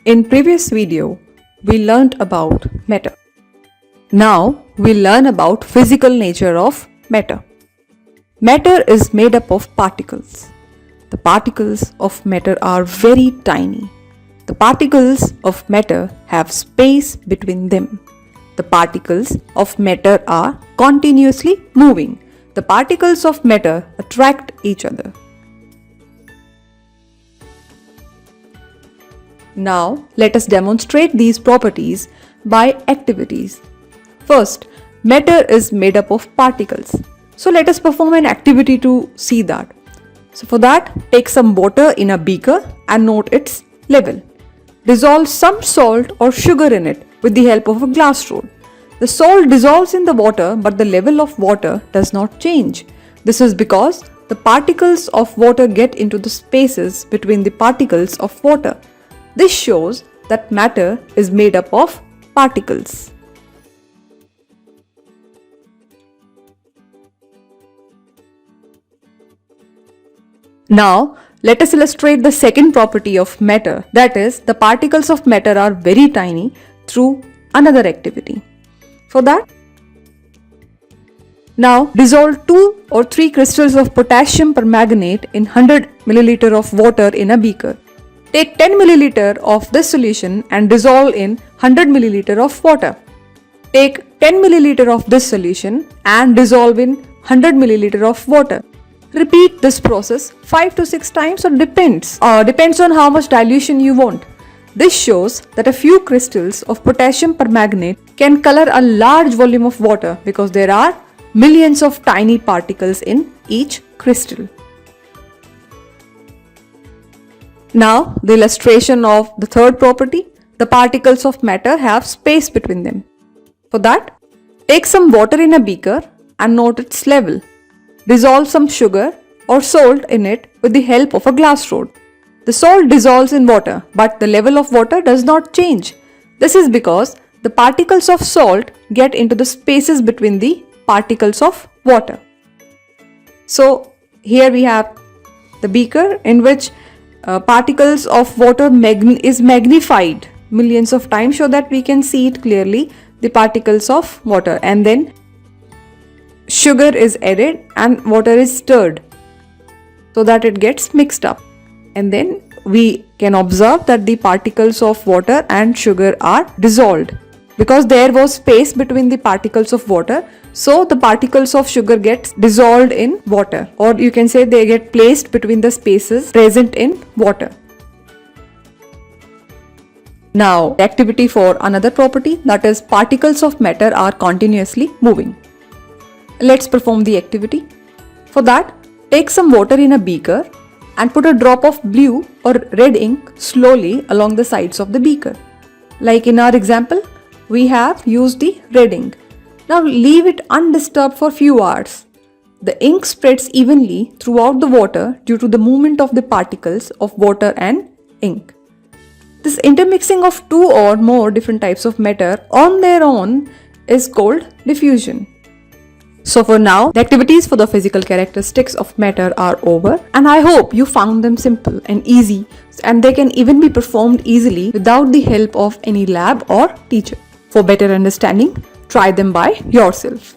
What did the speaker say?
In previous video, we learned about matter. Now we'll learn about physical nature of matter. Matter is made up of particles. The particles of matter are very tiny. The particles of matter have space between them. The particles of matter are continuously moving. The particles of matter attract each other. Now, let us demonstrate these properties by activities. First, matter is made up of particles. So, let us perform an activity to see that. So, for that, take some water in a beaker and note its level. Dissolve some salt or sugar in it with the help of a glass rod. The salt dissolves in the water, but the level of water does not change. This is because the particles of water get into the spaces between the particles of water. This shows that matter is made up of particles. Now, let us illustrate the second property of matter, that is, the particles of matter are very tiny, through another activity. For that, now dissolve 2 or 3 crystals of potassium permanganate in 100 ml of water in a beaker. Take 10 ml of this solution and dissolve in 100 ml of water. Take 10 ml of this solution and dissolve in 100 ml of water. Repeat this process 5 to 6 times or depends on how much dilution you want. This shows that a few crystals of potassium permanganate can color a large volume of water because there are millions of tiny particles in each crystal. Now, the illustration of the third property, the particles of matter have space between them. For that, take some water in a beaker and note its level. Dissolve some sugar or salt in it with the help of a glass rod. The salt dissolves in water, but the level of water does not change. This is because the particles of salt get into the spaces between the particles of water. So, here we have the beaker in which particles of water is magnified millions of times so that we can see it clearly, the particles of water, and then sugar is added and water is stirred so that it gets mixed up, and then we can observe that the particles of water and sugar are dissolved because there was space between the particles of water. So the particles of sugar get dissolved in water, or you can say they get placed between the spaces present in water. Now, activity for another property, that is, particles of matter are continuously moving. Let's perform the activity. For that, take some water in a beaker and put a drop of blue or red ink slowly along the sides of the beaker. Like in our example, we have used the red ink. Now leave it undisturbed for few hours. The ink spreads evenly throughout the water due to the movement of the particles of water and ink. This intermixing of 2 or more different types of matter on their own is called diffusion. So for now, the activities for the physical characteristics of matter are over, and I hope you found them simple and easy, and they can even be performed easily without the help of any lab or teacher. For better understanding, try them by yourself.